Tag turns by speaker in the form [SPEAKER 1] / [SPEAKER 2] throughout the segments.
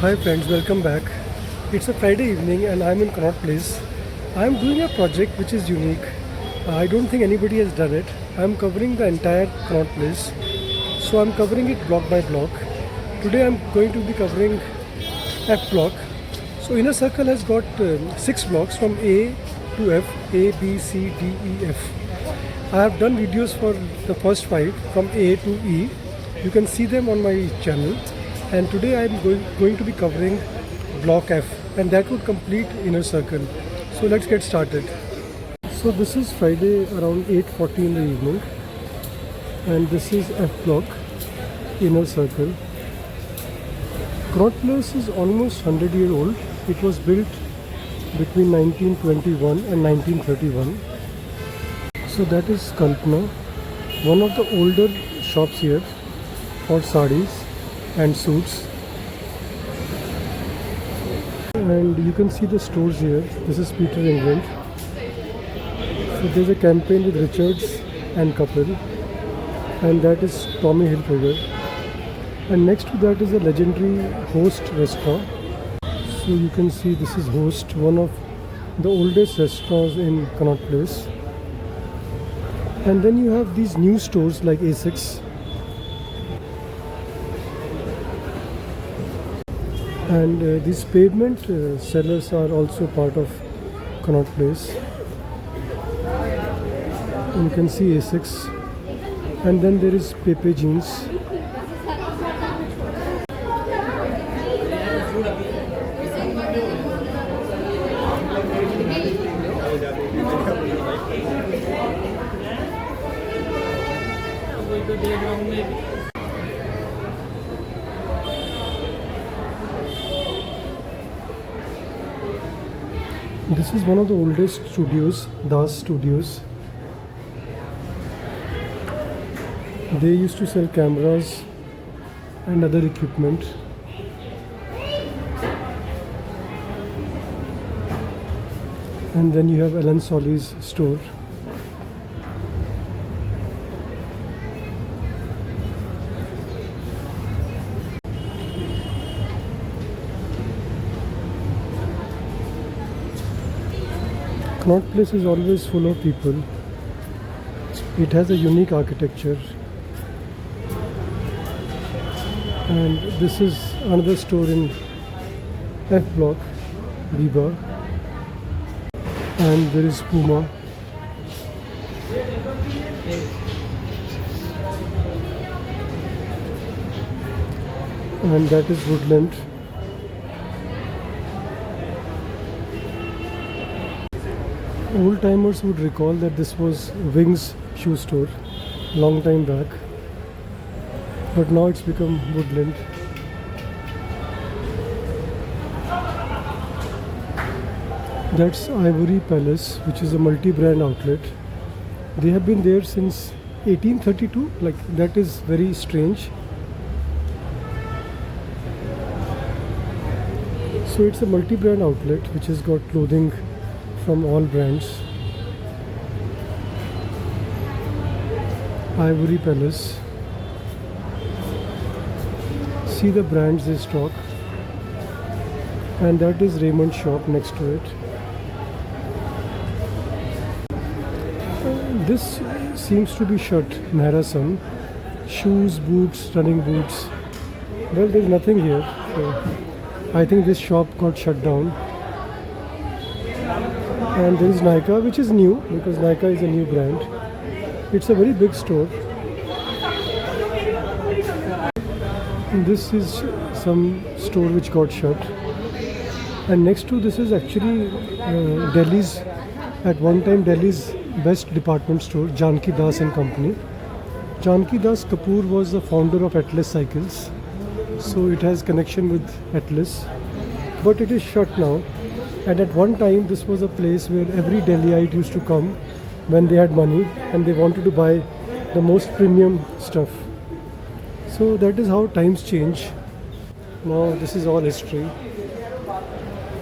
[SPEAKER 1] Hi friends, welcome back. It's a Friday evening and I'm in Connaught Place. I'm doing a project which is unique. I don't think anybody has done it. I'm covering the entire Connaught Place. So I'm covering it block by block. Today I'm going to be covering F block. So Inner Circle has got 6 blocks from A to F, A, B, C, D, E, F. I have done videos for the first 5 from A to E. You can see them on my channel. And today I am going to be covering block F, and that would complete Inner Circle. So let's get started. So this is Friday around 8:40 in the evening, and this is F block, Inner Circle. Connaught Place is almost 100-year old. It was built between 1921 and 1931. So that is Kalpana, one of the older shops here for sarees and suits. And you can see the stores here. This is Peter, England. So there's a campaign with Richards and Couple, and that is Tommy Hilfiger. And next to that is a legendary Host restaurant. So you can see this is Host, one of the oldest restaurants in Connaught Place. And then you have these new stores like A6. And these pavement sellers are also part of Connaught Place. You can see A6, and then there is Pepe Jeans. This is one of the oldest studios, Das Studios. They used to sell cameras and other equipment. And then you have Alan Solly's store. Connaught Place is always full of people. It has a unique architecture. And this is another store in F block, Biba. And there is Puma. And that is Woodland. Old timers would recall that this was Wings shoe store long time back, but now it's become Woodland. That's Ivory Palace, which is a multi-brand outlet. They have been there since 1832. Like, that is very strange. So it's a multi-brand outlet which has got clothing from all brands. Ivory Palace. See the brands they stock. And that is Raymond shop next to it. This seems to be shut, Mehrasan. Shoes, boots, running boots. Well, there's nothing here. So I think this shop got shut down. And there is Nykaa, which is new because Nykaa is a new brand. It's a very big store. And this is some store which got shut. And next to this is actually Delhi's, at one time Delhi's best department store, Janki Das and Company. Janki Das Kapoor was the founder of Atlas Cycles. So it has connection with Atlas. But it is shut now. And at one time, this was a place where every Delhiite used to come when they had money and they wanted to buy the most premium stuff. So that is how times change. Now this is all history.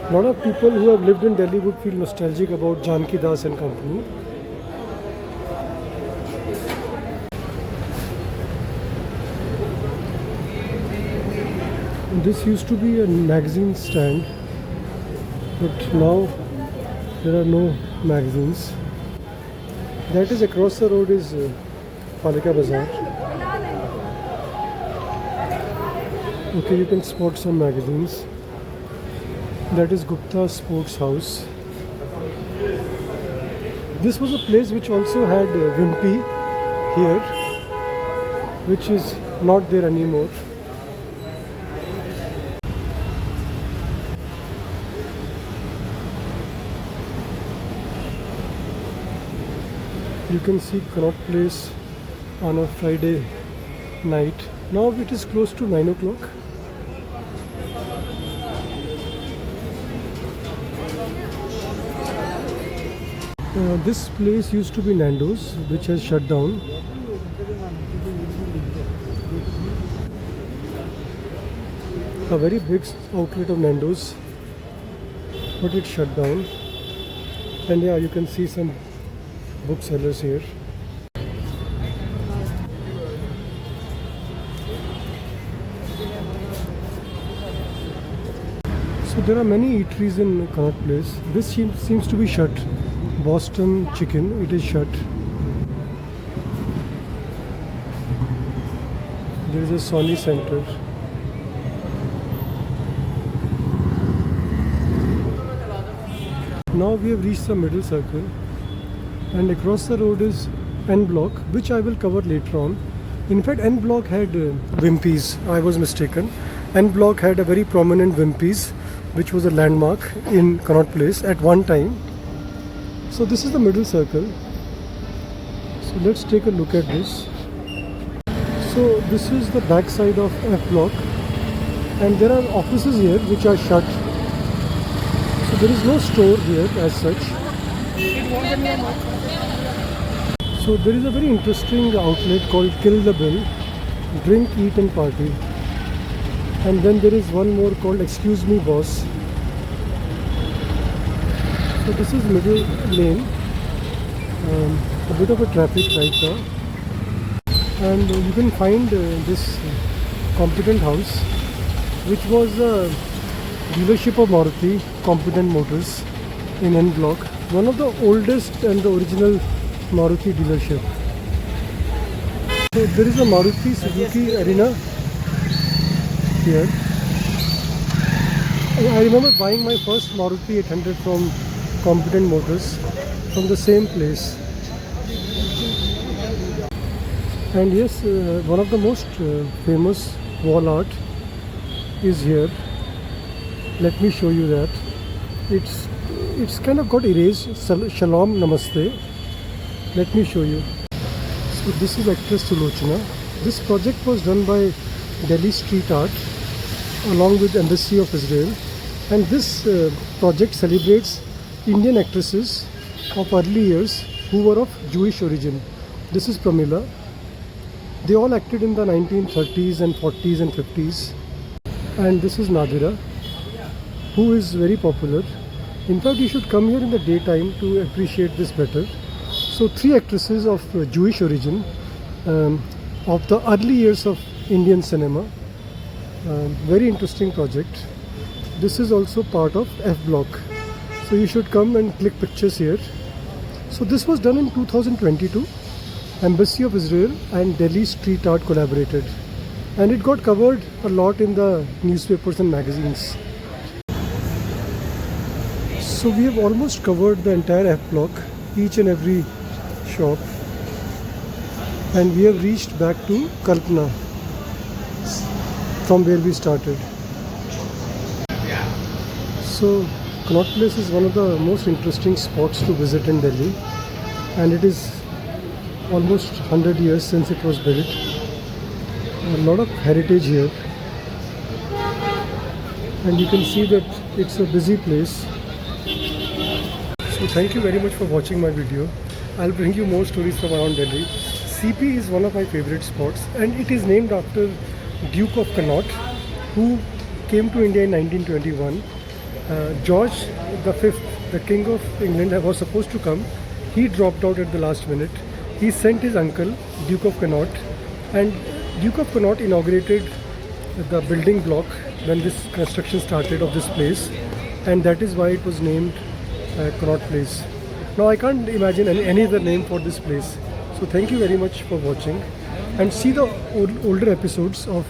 [SPEAKER 1] A lot of people who have lived in Delhi would feel nostalgic about Janki Das and Company. This used to be a magazine stand, but now there are no magazines. That is across the road is Palika Bazaar. Okay, you can spot some magazines. That is Gupta Sports House. This was a place which also had Wimpy here, which is not there anymore. You can see Connaught Place on a Friday night. Now it is close to 9 o'clock. This place used to be Nando's, which has shut down. A very big outlet of Nando's, but it shut down. And yeah, you can see some booksellers here. So there are many eateries in Connaught Place. This seems to be shut. Boston Chicken, it is shut. There is a Sony Center. Now we have reached the middle circle, and across the road is N Block, which I will cover later on. In fact, N Block had Wimpy's. I was mistaken. N Block had a very prominent Wimpy's, which was a landmark in Connaught Place at one time. So this is the middle circle. So let's take a look at this. So this is the back side of F Block, and there are offices here which are shut. So there is no store here as such. So there is a very interesting outlet called Kill the Bill, Drink, Eat and Party. And then there is one more called Excuse Me Boss. So this is middle lane, a bit of a traffic right now, and you can find this Competent House, which was a dealership of Maruti, Competent Motors in N Block, one of the oldest and the original Maruti dealership. So there is a Maruti Suzuki Arena here. I remember buying my first Maruti 800 from Competent Motors from the same place. And yes, one of the most famous wall art is here. Let me show you that. It's kind of got erased. Shalom Namaste. Let me show you. So this is actress Sulochana. This project was done by Delhi Street Art along with Embassy of Israel, and this project celebrates Indian actresses of early years who were of Jewish origin. This is Pramila. They all acted in the 1930s and 40s and 50s. And this is Nadira, who is very popular. In fact, you should come here in the daytime to appreciate this better. So 3 actresses of Jewish origin of the early years of Indian cinema. Very interesting project. This is also part of F Block. So you should come and click pictures here. So this was done in 2022. Embassy of Israel and Delhi Street Art collaborated. And it got covered a lot in the newspapers and magazines. So we have almost covered the entire F Block, each and every shop. And we have reached back to Kalpana, from where we started. So Connaught Place is one of the most interesting spots to visit in Delhi, and it is almost 100 years since it was built. A lot of heritage here, and you can see that it's a busy place. So thank you very much for watching my video. I'll bring you more stories from around Delhi. CP is one of my favorite spots, and it is named after Duke of Connaught, who came to India in 1921. George V, the King of England, was supposed to come. He dropped out at the last minute. He sent his uncle, Duke of Connaught, and Duke of Connaught inaugurated the building block when this construction started of this place, and that is why it was named Connaught Place. Now I can't imagine any other name for this place. So thank you very much for watching, and see the older episodes of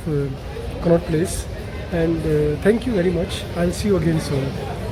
[SPEAKER 1] Connaught Place. And thank you very much. I'll see you again soon.